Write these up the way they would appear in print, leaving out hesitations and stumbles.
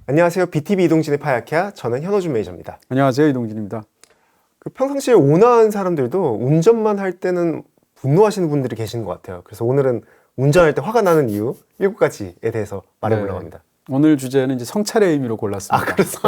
안녕하세요. BTV 이동진의 파야키아. 저는 현호준 매니저입니다. 안녕하세요. 이동진입니다. 평상시에 온화한 사람들도 운전만 할 때는 분노하시는 분들이 계시는 것 같아요. 그래서 오늘은 운전할 때 화가 나는 이유 7가지에 대해서 말해보려고 합니다. 오늘 주제는 이제 성찰의 의미로 골랐습니다. 그래서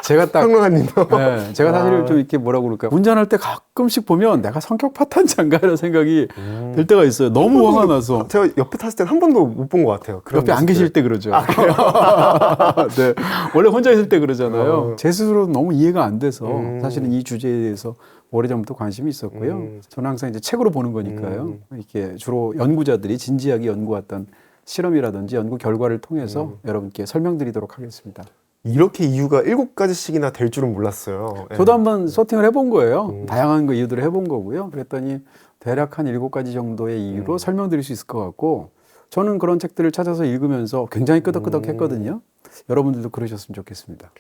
제가 딱 평론가님도 제가 사실 좀 이렇게 뭐라고 그럴까요? 운전할 때 가끔씩 보면 내가 성격 파탄자인가 이런 생각이 들 때가 있어요. 너무 화가 나서. 제가 옆에 탔을 땐 한 번도 못 본 것 같아요. 옆에 안 계실 때 그러죠. 네. 원래 혼자 있을 때 그러잖아요. 제 스스로 너무 이해가 안 돼서 사실은 이 주제에 대해서 오래전부터 관심이 있었고요. 저는 항상 이제 책으로 보는 거니까요. 이렇게 주로 연구자들이 진지하게 연구했던 실험이라든지 연구 결과를 통해서 여러분께 설명드리도록 하겠습니다. 이렇게 이유가 7가지씩이나 될 줄은 몰랐어요. 저도 한번 서팅을 해본 거예요. 다양한 그 이유들을 해본 거고요. 그랬더니 대략 한 7가지 정도의 이유로 설명드릴 수 있을 것 같고, 저는 그런 책들을 찾아서 읽으면서 굉장히 끄덕끄덕했거든요. 여러분들도 그러셨으면 좋겠습니다.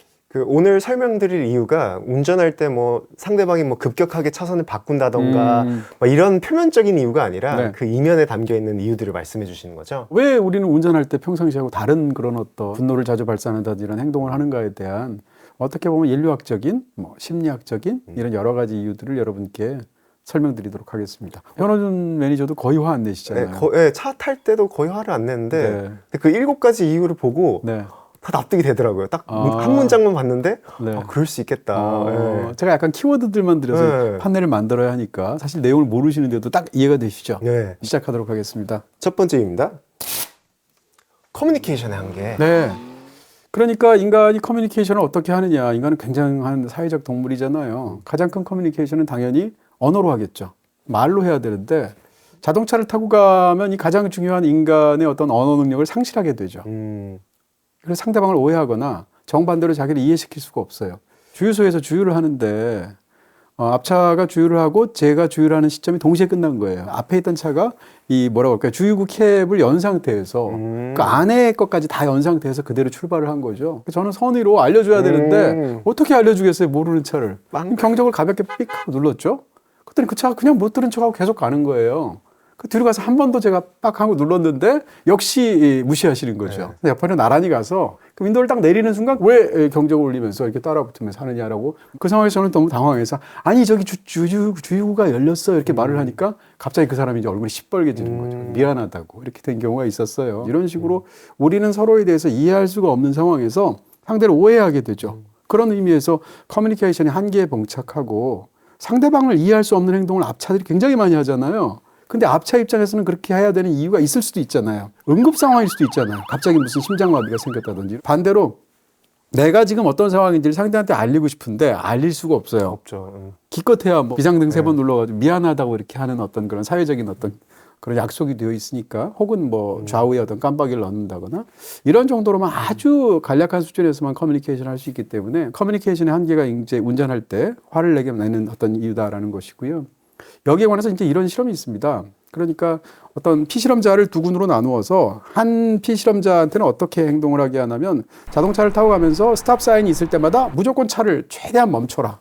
오늘 설명드릴 이유가 운전할 때 뭐 상대방이 뭐 급격하게 차선을 바꾼다던가 뭐 이런 표면적인 이유가 아니라 그 이면에 담겨 있는 이유들을 말씀해 주시는 거죠. 왜 우리는 운전할 때 평상시하고 다른 그런 어떤 분노를 자주 발산한다든지 이런 행동을 하는가에 대한 어떻게 보면 인류학적인, 뭐 심리학적인 이런 여러 가지 이유들을 여러분께 설명드리도록 하겠습니다. 현호준 매니저도 거의 화 안 내시잖아요. 네, 차 탈 때도 거의 화를 안 내는데 근데 그 7가지 이유를 보고 다 납득이 되더라고요. 딱 한 문장만 봤는데 그럴 수 있겠다. 제가 약간 키워드들만 들여서 판넬을 만들어야 하니까 사실 내용을 모르시는데도 딱 이해가 되시죠? 시작하도록 하겠습니다. 첫 번째입니다. 커뮤니케이션의 한계. 그러니까 인간이 커뮤니케이션을 어떻게 하느냐. 인간은 굉장한 사회적 동물이잖아요. 가장 큰 커뮤니케이션은 당연히 언어로 하겠죠. 말로 해야 되는데 자동차를 타고 가면 이 가장 중요한 인간의 어떤 언어 능력을 상실하게 되죠. 그래서 상대방을 오해하거나 정반대로 자기를 이해시킬 수가 없어요. 주유소에서 주유를 하는데 앞차가 주유를 하고 제가 주유를 하는 시점이 동시에 끝난 거예요. 앞에 있던 차가 이 뭐라고 할까요? 주유구 캡을 연 상태에서 그 안에 것까지 다 연 상태에서 그대로 출발을 한 거죠. 저는 선의로 알려줘야 되는데 어떻게 알려주겠어요? 모르는 차를. 경적을 가볍게 삑 하고 눌렀죠. 그랬더니 그 차가 그냥 못 들은 척하고 계속 가는 거예요. 그 뒤로 가서 한 번 더 제가 빡 하고 눌렀는데 역시 무시하시는 거죠. 옆에는 나란히 가서 그 윈도우를 딱 내리는 순간 왜 경적을 울리면서 이렇게 따라붙으면서 하느냐라고, 그 상황에서 저는 너무 당황해서 아니 저기 주유구가 열렸어 이렇게 말을 하니까 갑자기 그 사람이 이제 얼굴이 시뻘개지는 거죠. 미안하다고 이렇게 된 경우가 있었어요. 이런 식으로 우리는 서로에 대해서 이해할 수가 없는 상황에서 상대를 오해하게 되죠. 그런 의미에서 커뮤니케이션의 한계에 봉착하고 상대방을 이해할 수 없는 행동을 앞차들이 굉장히 많이 하잖아요. 근데 앞차 입장에서는 그렇게 해야 되는 이유가 있을 수도 있잖아요. 응급 상황일 수도 있잖아요. 갑자기 무슨 심장마비가 생겼다든지. 반대로 내가 지금 어떤 상황인지를 상대한테 알리고 싶은데 알릴 수가 없어요. 기껏해야 뭐 비상등 3번 눌러가지고 미안하다고 이렇게 하는 어떤 그런 사회적인 어떤 그런 약속이 되어 있으니까, 혹은 뭐 좌우에 어떤 깜빡이를 넣는다거나 이런 정도로만 아주 간략한 수준에서만 커뮤니케이션을 할 수 있기 때문에 커뮤니케이션의 한계가 이제 운전할 때 화를 내게 내는 어떤 이유다라는 것이고요. 여기에 관해서 이제 이런 실험이 있습니다. 그러니까 어떤 피실험자를 두 군으로 나누어서 한 피실험자한테는 어떻게 행동을 하게 하냐면, 자동차를 타고 가면서 스탑 사인이 있을 때마다 무조건 차를 최대한 멈춰라.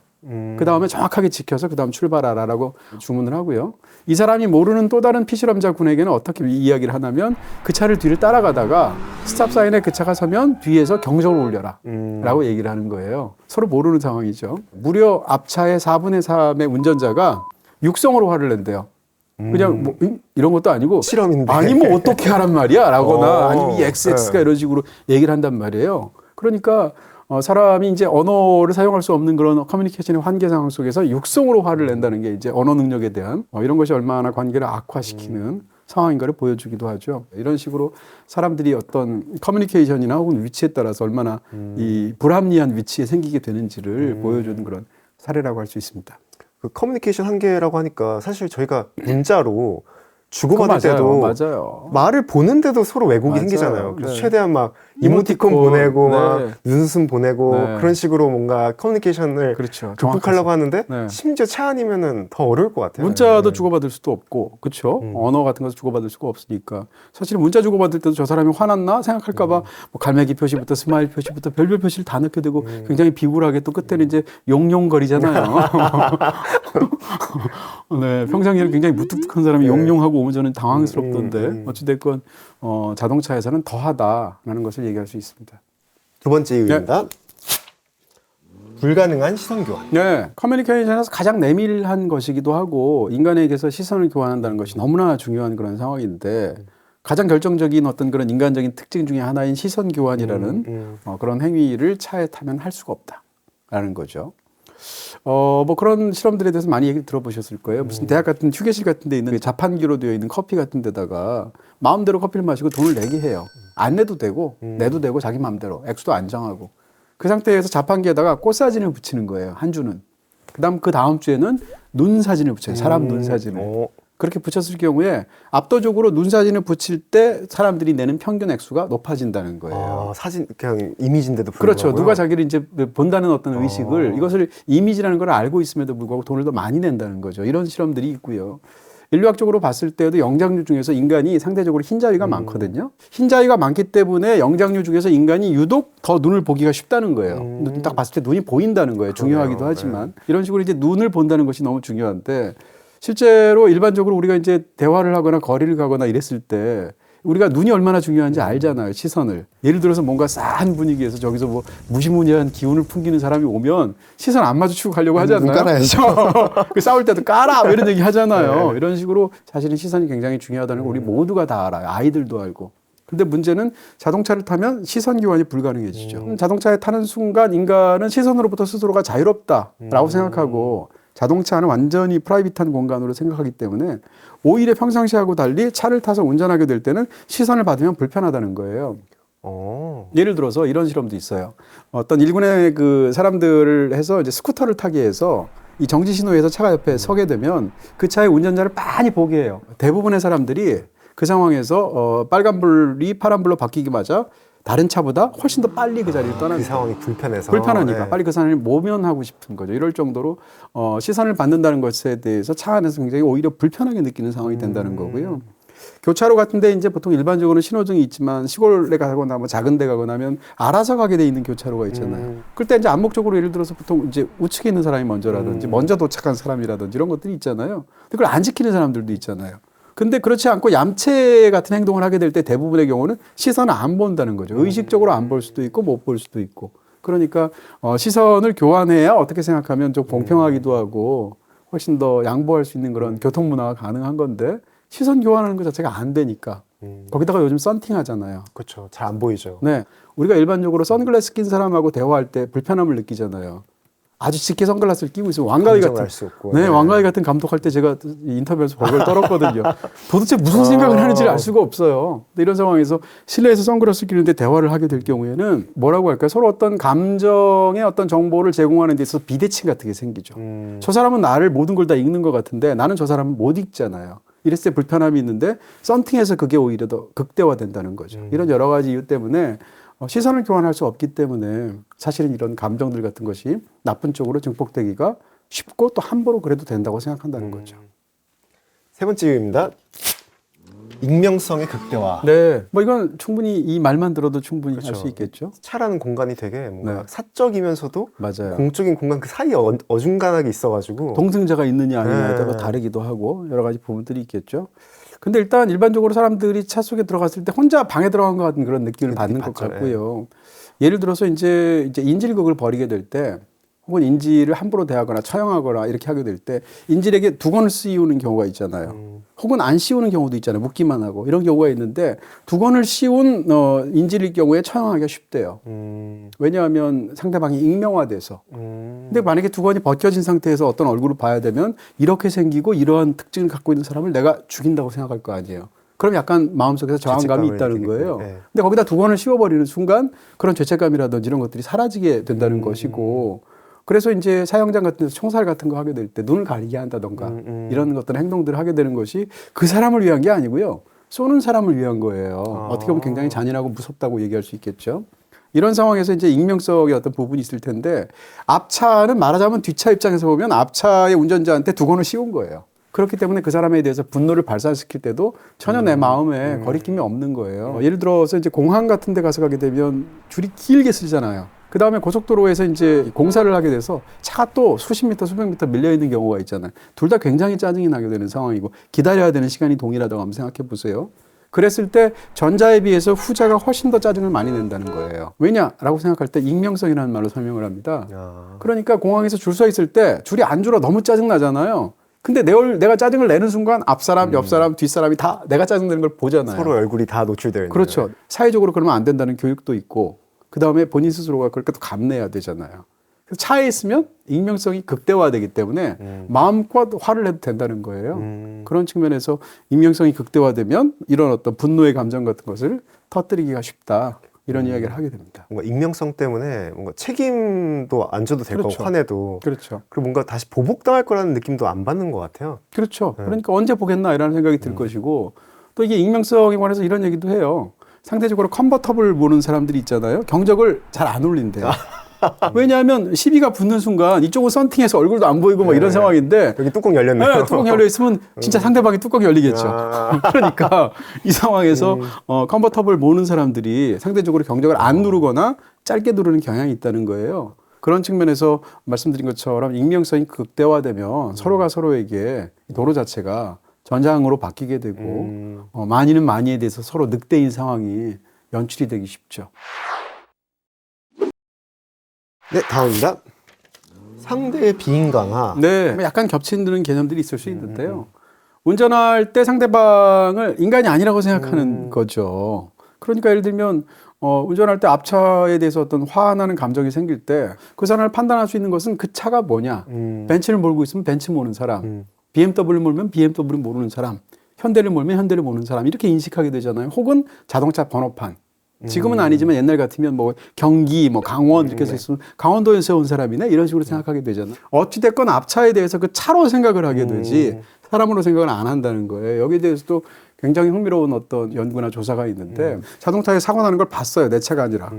그 다음에 정확하게 지켜서 그 다음 출발하라라고 주문을 하고요. 이 사람이 모르는 또 다른 피실험자 군에게는 어떻게 이야기를 하냐면, 그 차를 뒤를 따라가다가 스탑 사인에 그 차가 서면 뒤에서 경적을 울려라 라고 얘기를 하는 거예요. 서로 모르는 상황이죠. 무려 앞차의 4분의 3의 운전자가 육성으로 화를 낸대요. 그냥 뭐 이런 것도 아니고 실험인데 아니 뭐 어떻게 하란 말이야 라거나 아니면 이 XX가 이런 식으로 얘기를 한단 말이에요. 그러니까 사람이 이제 언어를 사용할 수 없는 그런 커뮤니케이션의 한계 상황 속에서 육성으로 화를 낸다는 게 이제 언어 능력에 대한 이런 것이 얼마나 관계를 악화시키는 상황인가를 보여주기도 하죠. 이런 식으로 사람들이 어떤 커뮤니케이션이나 혹은 위치에 따라서 얼마나 이 불합리한 위치에 생기게 되는지를 보여주는 그런 사례라고 할 수 있습니다. 그 커뮤니케이션 한계라고 하니까 사실 저희가 문자로 주고받을 때도 말을 보는데도 서로 왜곡이 생기잖아요. 그래서 최대한 막 이모티콘 보내고 막 눈웃음 보내고 그런 식으로 뭔가 커뮤니케이션을 극복하려고 하는데 심지어 차 아니면은 더 어려울 것 같아요. 문자도 주고받을 수도 없고, 그렇죠? 언어 같은 것도 주고받을 수가 없으니까 사실은 문자 주고받을 때도 저 사람이 화났나 생각할까봐 뭐 갈매기 표시부터 스마일 표시부터 별별 표시를 다 넣게 되고 굉장히 비굴하게 또 끝에는 이제 용용거리잖아요. 평상시에는 굉장히 무뚝뚝한 사람이 용용하고 오면 저는 당황스럽던데 어찌됐건 자동차에서는 더하다라는 것을 얘기할 수 있습니다. 두 번째 이유입니다. 불가능한 시선 교환. 네, 커뮤니케이션에서 가장 내밀한 것이기도 하고 인간에게서 시선을 교환한다는 것이 너무나 중요한 그런 상황인데 가장 결정적인 어떤 그런 인간적인 특징 중에 하나인 시선 교환이라는 그런 행위를 차에 타면 할 수가 없다라는 거죠. 뭐 그런 실험들에 대해서 많이 얘기 들어보셨을 거예요. 무슨 대학 같은 휴게실 같은 데 있는 자판기로 되어 있는 커피 같은 데다가 마음대로 커피를 마시고 돈을 내게 해요. 안 내도 되고 내도 되고 자기 마음대로 액수도 안 정하고 그 상태에서 자판기에다가 꽃 사진을 붙이는 거예요. 한 주는. 그 다음 주에는 눈 사진을 붙여요. 사람 눈 사진을. 그렇게 붙였을 경우에 압도적으로 눈 사진을 붙일 때 사람들이 내는 평균 액수가 높아진다는 거예요. 사진 그냥 이미지인데도 불구하고. 그렇죠. 누가 자기를 이제 본다는 어떤 의식을 이것을 이미지라는 걸 알고 있음에도 불구하고 돈을 더 많이 낸다는 거죠. 이런 실험들이 있고요. 인류학적으로 봤을 때도 영장류 중에서 인간이 상대적으로 흰자위가 많거든요. 흰자위가 많기 때문에 영장류 중에서 인간이 유독 더 눈을 보기가 쉽다는 거예요. 딱 봤을 때 눈이 보인다는 거예요. 중요하기도 하지만. 이런 식으로 이제 눈을 본다는 것이 너무 중요한데 실제로 일반적으로 우리가 이제 대화를 하거나 거리를 가거나 이랬을 때 우리가 눈이 얼마나 중요한지 알잖아요. 시선을. 예를 들어서 뭔가 싸한 분위기에서 저기서 뭐 무시무시한 기운을 풍기는 사람이 오면 시선 안 마주치고 가려고 하잖아요. 눈 깔아야죠. 그 싸울 때도 깔아! 뭐 이런 얘기 하잖아요. 네. 이런 식으로 사실은 시선이 굉장히 중요하다는 걸 우리 모두가 다 알아요. 아이들도 알고. 근데 문제는 자동차를 타면 시선 교환이 불가능해지죠. 자동차에 타는 순간 인간은 시선으로부터 스스로가 자유롭다라고 생각하고 자동차는 완전히 프라이빗한 공간으로 생각하기 때문에 오히려 평상시하고 달리 차를 타서 운전하게 될 때는 시선을 받으면 불편하다는 거예요. 예를 들어서 이런 실험도 있어요. 어떤 일군의 그 사람들을 해서 이제 스쿠터를 타게 해서 이 정지 신호에서 차가 옆에 서게 되면 그 차의 운전자를 많이 보게 해요. 대부분의 사람들이 그 상황에서 빨간불이 파란불로 바뀌기마저 다른 차보다 훨씬 더 빨리 그 자리를 떠나는 그 상황이 불편해서 불편하니까 빨리 그 사람을 모면하고 싶은 거죠. 이럴 정도로 시선을 받는다는 것에 대해서 차 안에서 굉장히 오히려 불편하게 느끼는 상황이 된다는 거고요. 교차로 같은데 이제 보통 일반적으로 신호등이 있지만 시골에 가거나 뭐 작은 데 가거나 하면 알아서 가게 돼 있는 교차로가 있잖아요. 그럴 때 이제 암묵적으로 예를 들어서 보통 이제 우측에 있는 사람이 먼저라든지 먼저 도착한 사람이라든지 이런 것들이 있잖아요. 그걸 안 지키는 사람들도 있잖아요. 근데 그렇지 않고 얌체 같은 행동을 하게 될 때 대부분의 경우는 시선을 안 본다는 거죠. 의식적으로 안 볼 수도 있고 못 볼 수도 있고. 그러니까 시선을 교환해야 어떻게 생각하면 좀 공평하기도 하고 훨씬 더 양보할 수 있는 그런 교통 문화가 가능한 건데 시선 교환하는 것 자체가 안 되니까. 거기다가 요즘 썬팅 하잖아요. 그렇죠. 잘 안 보이죠. 네. 우리가 일반적으로 선글라스 낀 사람하고 대화할 때 불편함을 느끼잖아요. 아주 짙게 선글라스를 끼고 있으면 왕가위 같은 네, 왕가위 같은 감독할 때 제가 인터뷰에서 벌벌 떨었거든요. 도대체 무슨 생각을 하는지를 알 수가 없어요. 근데 이런 상황에서 실내에서 선글라스를 끼는데 대화를 하게 될 경우에는 뭐라고 할까요? 서로 어떤 감정의 어떤 정보를 제공하는 데 있어서 비대칭 같은 게 생기죠. 저 사람은 나를 모든 걸 다 읽는 것 같은데 나는 저 사람은 못 읽잖아요. 이랬을 때 불편함이 있는데 썬팅해서 그게 오히려 더 극대화된다는 거죠. 이런 여러 가지 이유 때문에 시선을 교환할 수 없기 때문에 사실은 이런 감정들 같은 것이 나쁜 쪽으로 증폭되기가 쉽고 또 함부로 그래도 된다고 생각한다는 거죠. 세 번째 이유입니다. 익명성의 극대화. 네, 뭐 이건 충분히 이 말만 들어도 충분히 할 수 있겠죠. 차라는 공간이 되게 뭔가 사적이면서도 맞아요. 공적인 공간 그 사이에 어중간하게 있어가지고 동승자가 있느냐 아니냐에 따라 다르기도 하고 여러 가지 부분들이 있겠죠. 근데 일단 일반적으로 사람들이 차 속에 들어갔을 때 혼자 방에 들어간 것 같은 그런 느낌을 받는 것 같고요. 예를 들어서 이제 인질극을 벌이게 될 때 혹은 인질을 함부로 대하거나 처형하거나 이렇게 하게 될 때 인질에게 두건을 씌우는 경우가 있잖아요. 혹은 안 씌우는 경우도 있잖아요. 묻기만 하고 이런 경우가 있는데 두건을 씌운 인질일 경우에 처형하기가 쉽대요. 왜냐하면 상대방이 익명화돼서. 근데 만약에 두건이 벗겨진 상태에서 어떤 얼굴을 봐야 되면 이렇게 생기고 이러한 특징을 갖고 있는 사람을 내가 죽인다고 생각할 거 아니에요. 그럼 약간 마음속에서 저항감이 있다는 거예요. 네. 근데 거기다 두건을 씌워버리는 순간 그런 죄책감이라든지 이런 것들이 사라지게 된다는 것이고 그래서 이제 사형장 같은 데서 총살 같은 거 하게 될 때 눈을 가리게 한다던가 이런 어떤 행동들을 하게 되는 것이 그 사람을 위한 게 아니고요. 쏘는 사람을 위한 거예요. 어떻게 보면 굉장히 잔인하고 무섭다고 얘기할 수 있겠죠. 이런 상황에서 이제 익명성의 어떤 부분이 있을 텐데 앞차는 말하자면 뒷차 입장에서 보면 앞차의 운전자한테 두건을 씌운 거예요. 그렇기 때문에 그 사람에 대해서 분노를 발산시킬 때도 전혀 내 마음에 거리낌이 없는 거예요. 예를 들어서 이제 공항 같은 데 가서 가게 되면 줄이 길게 쓰잖아요. 그 다음에 고속도로에서 이제 공사를 하게 돼서 차가 또 수십 미터, 수백 미터 밀려 있는 경우가 있잖아요. 둘 다 굉장히 짜증이 나게 되는 상황이고 기다려야 되는 시간이 동일하다고 한번 생각해 보세요. 그랬을 때 전자에 비해서 후자가 훨씬 더 짜증을 많이 낸다는 거예요. 왜냐라고 생각할 때 익명성이라는 말로 설명을 합니다. 그러니까 공항에서 줄 서 있을 때 줄이 안 줄어 너무 짜증 나잖아요. 근데 내가 짜증을 내는 순간 앞사람, 옆사람, 뒷사람이 다 내가 짜증내는 걸 보잖아요. 서로 얼굴이 다 노출되어 있는. 그렇죠. 사회적으로 그러면 안 된다는 교육도 있고 그다음에 본인 스스로가 그렇게 또 감내해야 되잖아요. 그래서 차에 있으면 익명성이 극대화되기 때문에 마음껏 화를 내도 된다는 거예요. 그런 측면에서 익명성이 극대화되면 이런 어떤 분노의 감정 같은 것을 터뜨리기가 쉽다. 이런 이야기를 하게 됩니다. 뭔가 익명성 때문에 뭔가 책임도 안 져도 될 그렇죠. 거고 화내도. 그렇죠. 그리고 뭔가 다시 보복당할 거라는 느낌도 안 받는 것 같아요. 그렇죠. 그러니까 언제 보겠나 이라는 생각이 들 것이고 또 이게 익명성에 관해서 이런 얘기도 해요. 상대적으로 컨버터블 보는 사람들이 있잖아요. 경적을 잘 안 울린대요. 왜냐하면 시비가 붙는 순간 이쪽은 썬팅해서 얼굴도 안 보이고 뭐 이런 상황인데 여기 뚜껑 열렸네요. 네, 뚜껑 열려 있으면 진짜 상대방이 뚜껑이 열리겠죠. 그러니까 이 상황에서 컨버터블 모는 사람들이 상대적으로 경적을 안 누르거나 짧게 누르는 경향이 있다는 거예요. 그런 측면에서 말씀드린 것처럼 익명성이 극대화되면 서로가 서로에게 도로 자체가 전장으로 바뀌게 되고 많이는 많이에 대해서 서로 늑대인 상황이 연출이 되기 쉽죠. 네, 다음입니다. 상대의 비인간화. 네, 약간 겹치는 개념들이 있을 수 있는데요. 운전할 때 상대방을 인간이 아니라고 생각하는 거죠. 그러니까 예를 들면 운전할 때 앞차에 대해서 어떤 화나는 감정이 생길 때 그 사람을 판단할 수 있는 것은 그 차가 뭐냐. 벤츠를 몰고 있으면 벤츠 모는 사람, BMW 몰면 BMW 모르는 사람, 현대를 몰면 현대를 모르는 사람 이렇게 인식하게 되잖아요. 혹은 자동차 번호판. 지금은 아니지만 옛날 같으면 뭐 경기, 뭐 강원 이렇게 해서 있으면 강원도에서 온 사람이네 이런 식으로 생각하게 되잖아요. 어찌됐건 앞차에 대해서 그 차로 생각을 하게 되지 사람으로 생각을 안 한다는 거예요. 여기에 대해서도 굉장히 흥미로운 어떤 연구나 조사가 있는데 자동차에 사고 나는 걸 봤어요. 내 차가 아니라.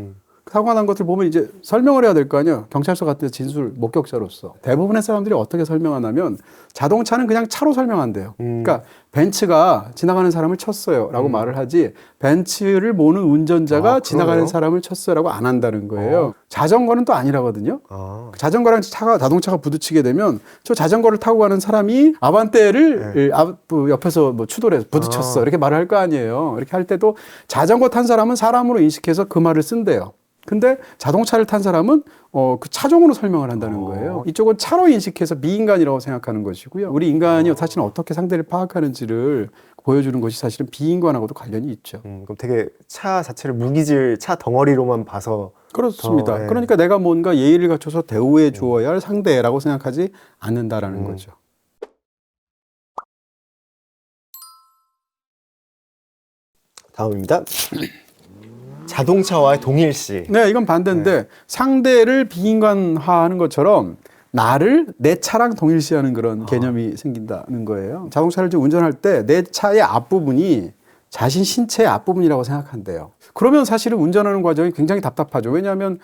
사고가 난 것을 보면 이제 설명을 해야 될 거 아니에요. 경찰서 같은 데 진술 목격자로서. 대부분의 사람들이 어떻게 설명하냐면 자동차는 그냥 차로 설명한대요. 그러니까 벤츠가 지나가는 사람을 쳤어요 라고 말을 하지 벤츠를 모는 운전자가 지나가는 사람을 쳤어요 라고 안 한다는 거예요. 자전거는 또 아니라거든요. 자전거랑 자동차가 부딪히게 되면 저 자전거를 타고 가는 사람이 아반떼를 옆에서 뭐 추돌해서 부딪혔어 이렇게 말을 할 거 아니에요. 이렇게 할 때도 자전거 탄 사람은 사람으로 인식해서 그 말을 쓴대요. 근데 자동차를 탄 사람은 그 차종으로 설명을 한다는 거예요. 이쪽은 차로 인식해서 비인간이라고 생각하는 것이고요. 우리 인간이 사실은 어떻게 상대를 파악하는지를 보여주는 것이 사실은 비인간하고도 관련이 있죠. 그럼 되게 차 자체를 무기질 차 덩어리로만 봐서 그렇습니다. 더, 예. 그러니까 내가 뭔가 예의를 갖춰서 대우해 주어야 할 상대라고 생각하지 않는다라는 거죠. 다음입니다. 자동차와의 동일시. 네, 이건 반대인데 상대를 비인간화하는 것처럼 나를 내 차랑 동일시하는 그런 개념이 생긴다는 거예요. 자동차를 좀 운전할 때 내 차의 앞부분이 자신 신체의 앞부분이라고 생각한대요. 그러면 사실은 운전하는 과정이 굉장히 답답하죠. 왜냐하면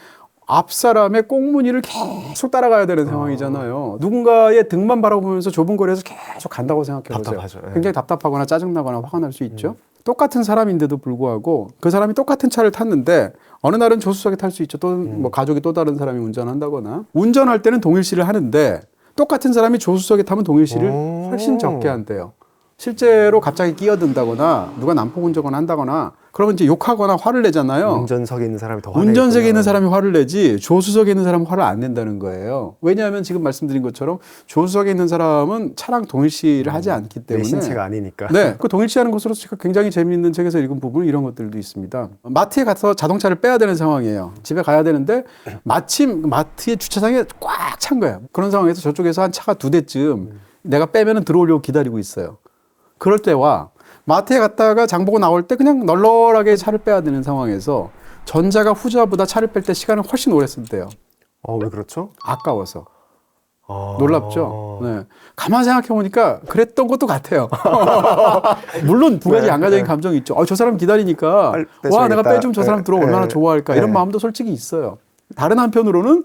앞 사람의 꽁무니를 계속 따라가야 되는 상황이잖아요. 누군가의 등만 바라보면서 좁은 거리에서 계속 간다고 생각해보세요. 답답하죠. 예. 굉장히 답답하거나 짜증나거나 화가 날 수 있죠. 똑같은 사람인데도 불구하고 그 사람이 똑같은 차를 탔는데 어느 날은 조수석에 탈 수 있죠. 또 뭐 가족이 또 다른 사람이 운전한다거나 운전할 때는 동일시를 하는데 똑같은 사람이 조수석에 타면 동일시를 훨씬 적게 한대요. 실제로 갑자기 끼어든다거나 누가 난폭 운전을 한다거나 그러면 이제 욕하거나 화를 내잖아요. 운전석에 있는 사람이 더 화내겠구나. 운전석에 있는 사람이 화를 내지 조수석에 있는 사람은 화를 안 낸다는 거예요. 왜냐하면 지금 말씀드린 것처럼 조수석에 있는 사람은 차랑 동일시를 하지 않기 때문에 내 신체가 아니니까. 네, 그 동일시하는 것으로 제가 굉장히 재미있는 책에서 읽은 부분은 이런 것들도 있습니다. 마트에 가서 자동차를 빼야 되는 상황이에요. 집에 가야 되는데 마침 마트의 주차장에 꽉 찬 거예요. 그런 상황에서 저쪽에서 한 차가 2대쯤 내가 빼면은 들어오려고 기다리고 있어요. 그럴 때와 마트에 갔다가 장 보고 나올 때 그냥 널널하게 차를 빼야 되는 상황에서 전자가 후자보다 차를 뺄 때 시간을 훨씬 오래 쓴대요. 왜 그렇죠? 아까워서. 놀랍죠? 네. 가만 생각해 보니까 그랬던 것도 같아요. 물론 두 가지 양가적인 감정이 있죠. 저 사람 기다리니까 와 내가 빼주면 저 사람 들어오면 얼마나 좋아할까 이런 마음도 솔직히 있어요. 다른 한편으로는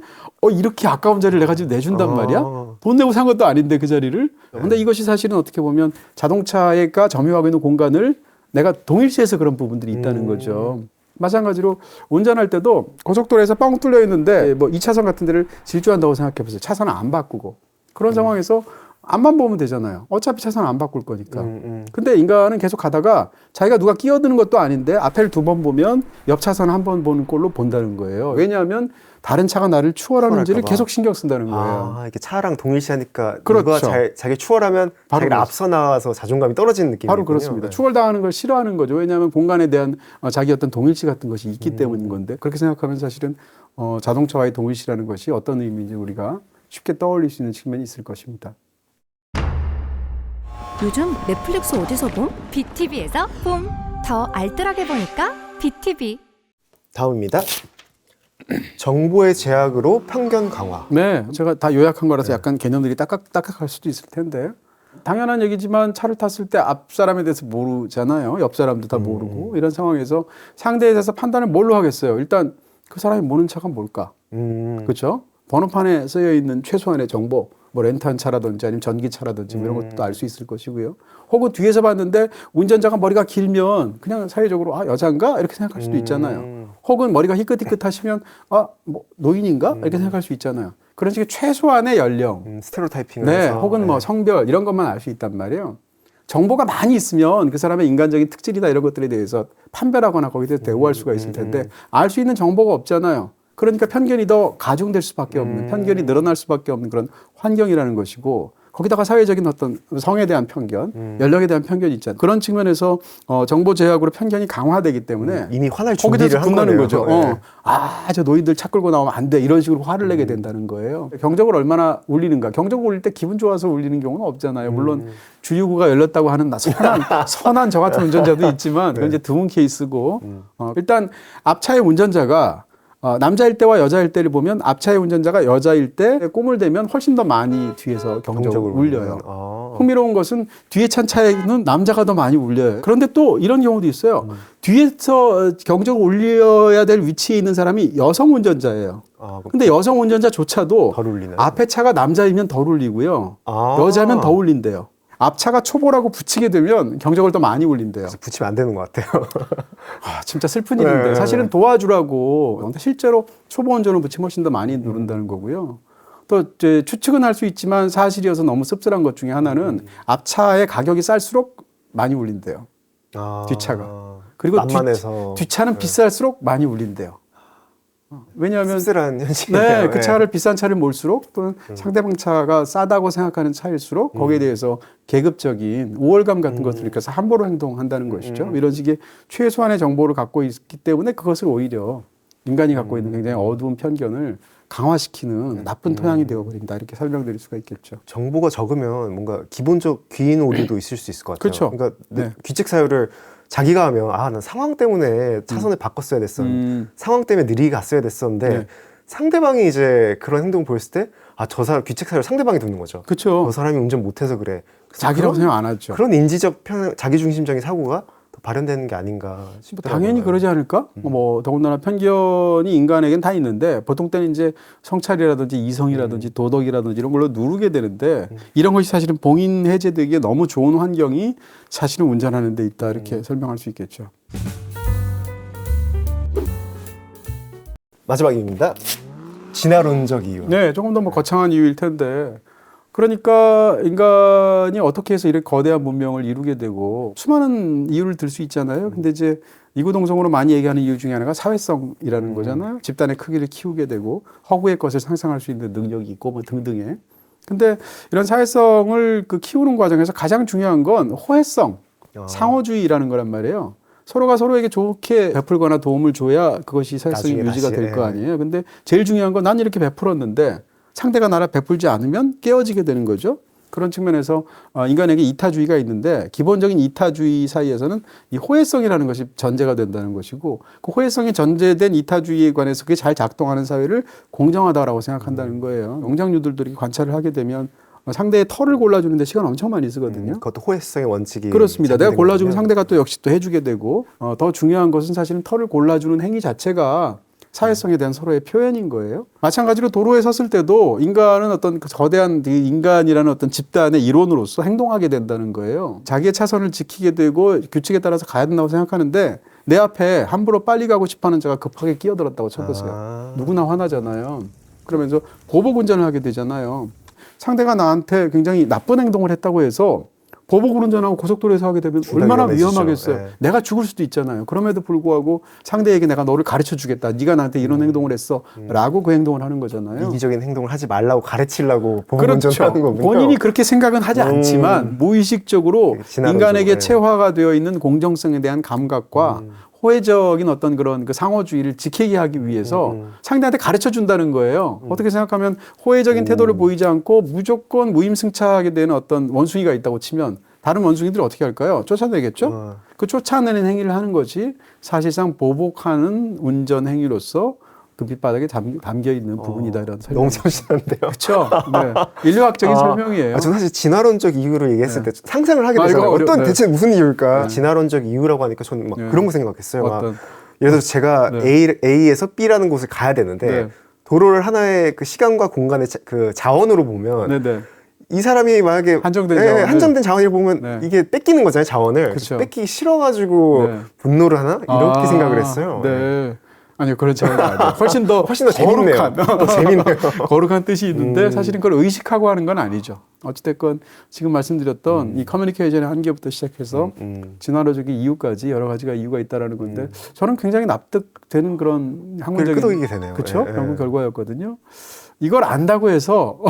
이렇게 아까운 자리를 내가 지금 내준단 말이야? 돈 내고 산 것도 아닌데 그 자리를. 근데 이것이 사실은 어떻게 보면 자동차가 점유하고 있는 공간을 내가 동일시해서 그런 부분들이 있다는 거죠. 마찬가지로 운전할 때도 고속도로에서 뻥 뚫려 있는데 뭐 2차선 같은 데를 질주한다고 생각해 보세요. 차선을 안 바꾸고. 그런 상황에서 앞만 보면 되잖아요. 어차피 차선 안 바꿀 거니까. 근데 인간은 계속 가다가 자기가 누가 끼어드는 것도 아닌데 앞에를 2번 보면 옆 차선 한 번 보는 꼴로 본다는 거예요. 왜냐하면 다른 차가 나를 추월하는지를 계속 신경 쓴다는 거예요. 이게 차랑 동일시하니까 그렇죠. 누가 자기 추월하면 자기를 앞서 나와서 자존감이 떨어지는 느낌이거든요. 바로 그렇습니다. 네. 추월당하는 걸 싫어하는 거죠. 왜냐하면 공간에 대한 자기 어떤 동일시 같은 것이 있기 때문인 건데 그렇게 생각하면 사실은 자동차와의 동일시라는 것이 어떤 의미인지 우리가 쉽게 떠올릴 수 있는 측면이 있을 것입니다. 요즘 넷플릭스 어디서 봄? BTV에서 봄! 더 알뜰하게 보니까 BTV. 다음입니다. 정보의 제약으로 편견 강화. 네, 제가 다 요약한 거라서 약간 개념들이 딱딱할 수도 있을 텐데 당연한 얘기지만 차를 tas을 때 앞 사람에 대해서 모르잖아요. 옆 사람도 다 모르고 이런 상황에서 상대에 대해서 판단을 뭘로 하겠어요? 일단 그 사람이 모는 차가 뭘까? 그렇죠? 번호판에 쓰여 있는 최소한의 정보, 뭐 렌트한 차라든지 아니면 전기차라든지 이런 것도 알 수 있을 것이고요. 혹은 뒤에서 봤는데 운전자가 머리가 길면 그냥 사회적으로 여자인가 이렇게 생각할 수도 있잖아요. 혹은 머리가 희끗희끗하시면 뭐 노인인가 이렇게 생각할 수 있잖아요. 그런 식의 최소한의 연령, 스테레오타이핑을 네, 해서. 혹은 뭐 성별 이런 것만 알 수 있단 말이에요. 정보가 많이 있으면 그 사람의 인간적인 특질이나 이런 것들에 대해서 판별하거나 거기에 대해서 대우할 수가 있을 텐데 알 수 있는 정보가 없잖아요. 그러니까 편견이 더 가중될 수밖에 없는, 편견이 늘어날 수밖에 없는 그런 환경이라는 것이고 거기다가 사회적인 어떤 성에 대한 편견, 연령에 대한 편견이 있잖아요. 그런 측면에서 정보 제약으로 편견이 강화되기 때문에 이미 화날 거기서 준비를 한 겁나는 거네요. 거죠. 네. 저 노인들 차 끌고 나오면 안 돼. 이런 식으로 화를 내게 된다는 거예요. 경적을 얼마나 울리는가. 경적을 울릴 때 기분 좋아서 울리는 경우는 없잖아요. 물론 주유구가 열렸다고 하는 선한 저 같은 운전자도 있지만 그건 이제 드문 케이스고 일단 앞차의 운전자가 남자일 때와 여자일 때를 보면 앞차의 운전자가 여자일 때 꿈을 대면 훨씬 더 많이 뒤에서 경적을 울려요. 흥미로운 것은 뒤에 찬 차에는 남자가 더 많이 울려요. 그런데 또 이런 경우도 있어요. 뒤에서 경적을 울려야 될 위치에 있는 사람이 여성 운전자예요. 근데 여성 운전자조차도 덜 울리나요? 앞에 차가 남자이면 덜 울리고요. 여자면 더 울린대요. 앞차가 초보라고 붙이게 되면 경적을 더 많이 울린대요. 붙이면 안 되는 것 같아요. 진짜 슬픈 일인데 네. 사실은 사실은 도와주라고. 근데 실제로 초보 운전을 붙이면 훨씬 더 많이 누른다는 거고요. 또 이제 추측은 할 수 있지만 사실이어서 너무 씁쓸한 것 중에 하나는 앞차의 가격이 쌀수록 많이 울린대요. 뒷차가. 그리고 만만해서. 뒷차는 비쌀수록 많이 울린대요. 왜냐하면 씁쓸한 현실이에요. 네, 그 차를 비싼 차를 몰수록 또는 상대방 차가 싸다고 생각하는 차일수록 거기에 대해서 계급적인 우월감 같은 것들을 느껴서 함부로 행동한다는 것이죠. 이런 식의 최소한의 정보를 갖고 있기 때문에 그것을 오히려 인간이 갖고 있는 굉장히 어두운 편견을 강화시키는 나쁜 토양이 되어버린다. 이렇게 설명드릴 수가 있겠죠. 정보가 적으면 뭔가 기본적 귀인 오류도 있을 수 있을 것 같아요. 그렇죠. 그러니까 네. 규칙 사유를 자기가 하면 난 상황 때문에 차선을 바꿨어야 됐었는데 상황 때문에 느리게 갔어야 됐었는데 네. 상대방이 이제 그런 행동을 보였을 때 저 사람 규칙 사유를 상대방이 두는 거죠. 그렇죠. 저 사람이 운전 못해서 그래. 자기라고 생각 안 하죠. 그런 인지적 자기중심적인 사고가 더 발현되는 게 아닌가 싶더라고요. 당연히 그러지 않을까? 뭐 더군다나 편견이 인간에겐 다 있는데 보통 때는 이제 성찰이라든지 이성이라든지 도덕이라든지 이런 걸로 누르게 되는데 이런 것이 사실은 봉인 해제되기에 너무 좋은 환경이 사실은 운전하는 데 있다 이렇게 설명할 수 있겠죠. 마지막입니다. 진화론적 이유. 네, 조금 더 뭐 거창한 이유일 텐데 그러니까 인간이 어떻게 해서 이렇게 거대한 문명을 이루게 되고 수많은 이유를 들 수 있잖아요. 근데 이제 이구동성으로 많이 얘기하는 이유 중에 하나가 사회성이라는 거잖아요. 집단의 크기를 키우게 되고 허구의 것을 상상할 수 있는 능력이 있고 뭐 등등의. 근데 이런 사회성을 키우는 과정에서 가장 중요한 건 호혜성, 상호주의라는 거란 말이에요. 서로가 서로에게 좋게 베풀거나 도움을 줘야 그것이 사회성이 유지가 될 거 아니에요. 근데 제일 중요한 건 난 이렇게 베풀었는데 상대가 나를 베풀지 않으면 깨어지게 되는 거죠. 그런 측면에서 인간에게 이타주의가 있는데 기본적인 이타주의 사이에서는 이 호혜성이라는 것이 전제가 된다는 것이고 그 호혜성이 전제된 이타주의에 관해서 그게 잘 작동하는 사회를 공정하다라고 생각한다는 거예요. 농장류들도 관찰을 하게 되면 상대의 털을 골라주는데 시간 엄청 많이 쓰거든요. 그것도 호혜성의 원칙이 그렇습니다. 내가 골라주면 거군요. 상대가 또 역시 또 해주게 되고 더 중요한 것은 사실은 털을 골라주는 행위 자체가 사회성에 대한 서로의 표현인 거예요. 마찬가지로 도로에 섰을 때도 인간은 어떤 거대한 인간이라는 어떤 집단의 일원으로서 행동하게 된다는 거예요. 자기의 차선을 지키게 되고 규칙에 따라서 가야 된다고 생각하는데 내 앞에 함부로 빨리 가고 싶어하는 자가 급하게 끼어들었다고 쳐보세요. 누구나 화나잖아요. 그러면서 보복 운전을 하게 되잖아요. 상대가 나한테 굉장히 나쁜 행동을 했다고 해서 보복 운전하고 고속도로에서 하게 되면 얼마나 위험하겠어요. 네. 내가 죽을 수도 있잖아요. 그럼에도 불구하고 상대에게 내가 너를 가르쳐 주겠다. 네가 나한테 이런 행동을 했어. 라고 그 행동을 하는 거잖아요. 이기적인 행동을 하지 말라고 가르치려고 보복 그렇죠. 운전하는 거군요. 본인이 그렇게 생각은 하지 않지만 무의식적으로 인간에게 체화가 되어 있는 공정성에 대한 감각과 호혜적인 어떤 그런 그 상호주의를 지키게 하기 위해서 상대한테 가르쳐 준다는 거예요. 어떻게 생각하면 호혜적인 태도를 보이지 않고 무조건 무임승차하게 되는 어떤 원숭이가 있다고 치면 다른 원숭이들이 어떻게 할까요? 쫓아내겠죠? 그 쫓아내는 행위를 하는 것이 사실상 보복하는 운전 행위로서 그 밑바닥에 담겨 있는 부분이다 이런 설명. 너무 참신한데요. 그렇죠. 네. 인류학적인 설명이에요. 저는 사실 진화론적 이유를 얘기했을 때 상상을 하게 되잖아요. 어떤 대체 무슨 이유일까? 진화론적 이유라고 하니까 저는 막 그런 거 생각했어요. 막 예를 들어서 제가 A에서 B라는 곳을 가야 되는데 도로를 하나의 그 시간과 공간의 그 자원으로 보면 이 사람이 만약에 한정된 자원을 보면 이게 뺏기는 거잖아요, 자원을. 그렇죠. 뺏기기 싫어가지고 분노를 하나? 이렇게 생각을 했어요. 네. 아니요, 그런 차이가 아니에요. 훨씬 더 재밌네요. 재밌네요. 거룩한 뜻이 있는데 사실은 그걸 의식하고 하는 건 아니죠. 어찌됐건 지금 말씀드렸던 이 커뮤니케이션의 한계부터 시작해서 진화론적인 이유까지 여러 가지가 이유가 있다라는 건데 저는 굉장히 납득되는 그런 학문적인 끄덕이게 되네요. 그렇죠? 연구 결과였거든요. 이걸 안다고 해서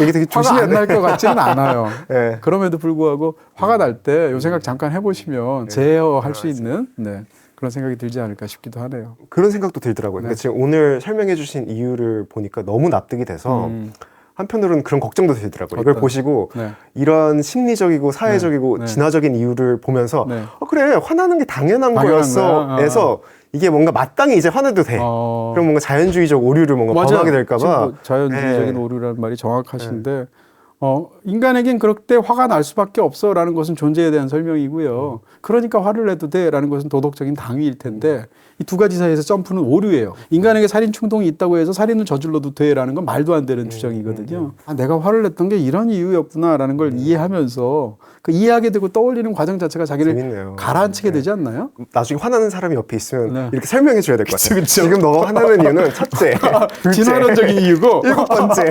이게 되게 화가 안 날 것 같지는 않아요. 네. 그럼에도 불구하고 화가 날 때 요 생각 잠깐 해보시면 제어할 수 있는 그런 생각이 들지 않을까 싶기도 하네요. 그런 생각도 들더라고요. 그러니까 지금 오늘 설명해 주신 이유를 보니까 너무 납득이 돼서 한편으로는 그런 걱정도 들더라고요. 이걸 보시고 이런 심리적이고 사회적이고 진화적인 이유를 보면서 그래, 화나는 게 당연한 거였어 에서 이게 뭔가 마땅히 이제 화내도 돼. 그럼 뭔가 자연주의적 오류를 뭔가 범하게 될까봐. 자연주의적인 오류라는 말이 정확하신데 인간에겐 그럴 때 화가 날 수밖에 없어라는 것은 존재에 대한 설명이고요. 그러니까 화를 내도 돼라는 것은 도덕적인 당위일 텐데 이 두 가지 사이에서 점프는 오류예요. 인간에게 살인 충동이 있다고 해서 살인을 저질러도 돼라는 건 말도 안 되는 주장이거든요. 내가 화를 냈던 게 이런 이유였구나라는 걸 이해하면서 그 이해하게 되고 떠올리는 과정 자체가 자기를 재밌네요. 가라앉히게 되지 않나요? 나중에 화나는 사람이 옆에 있으면 이렇게 설명해 줘야 될 것 같아요. 지금 너가 화나는 이유는 첫째, 둘째, 진화론적인 이유고 일곱 번째.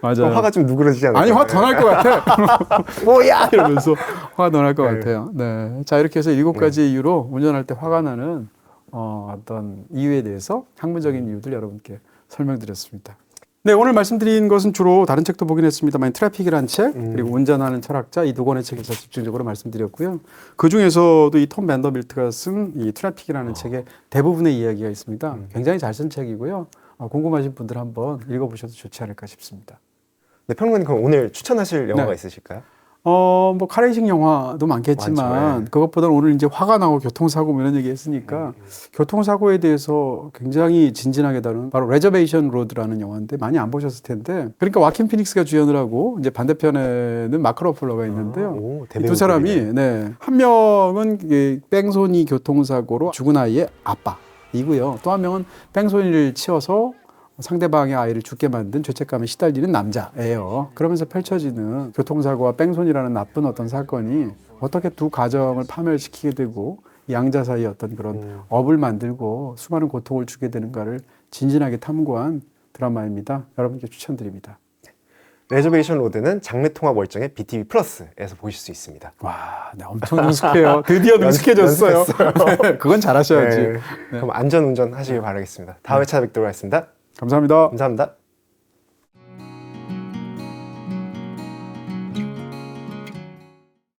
맞아요. 화가 좀 누그러지지 않아요? 아니, 화 더 날 것 같아. 뭐야! 이러면서 화가 더 날 것 같아요. 네. 자, 이렇게 해서 7가지의 이유로 운전할 때 화가 나는 어떤 이유에 대해서 학문적인 이유들 여러분께 설명드렸습니다. 네, 오늘 말씀드린 것은 주로 다른 책도 보긴 했습니다만 트래픽이라는 책, 그리고 운전하는 철학자 이 두 권의 책에서 집중적으로 말씀드렸고요. 그 중에서도 이 톰 밴더빌트가 쓴 이 트래픽이라는 책에 대부분의 이야기가 있습니다. 굉장히 잘 쓴 책이고요. 궁금하신 분들 한번 읽어보셔도 좋지 않을까 싶습니다. 네, 평론가님 그럼 오늘 추천하실 영화가 있으실까요? 뭐 카레이식 영화도 많겠지만 그것보다는 오늘 이제 화가 나고 교통사고 이런 얘기 했으니까 교통사고에 대해서 굉장히 진진하게 다룬 바로 레저베이션 로드라는 영화인데 많이 안 보셨을 텐데 그러니까 와킨 피닉스가 주연을 하고 이제 반대편에는 마크 러플러가 있는데요. 이 두 사람이 한 명은 뺑소니 교통사고로 죽은 아이의 아빠이고요. 또 한 명은 뺑소니를 치어서 상대방의 아이를 죽게 만든 죄책감에 시달리는 남자예요. 그러면서 펼쳐지는 교통사고와 뺑소니라는 나쁜 어떤 사건이 어떻게 두 가정을 파멸시키게 되고 양자 사이의 어떤 그런 업을 만들고 수많은 고통을 주게 되는가를 진진하게 탐구한 드라마입니다. 여러분께 추천드립니다. 레저베이션 로드는 장르통합 월정의 BTV 플러스에서 보실 수 있습니다. 와, 네, 엄청 능숙해요. 드디어 능숙해졌어요. 그건 잘하셔야지. 그럼 안전운전 하시길 바라겠습니다. 다음에 찾아뵙도록 하겠습니다. 감사합니다. 감사합니다.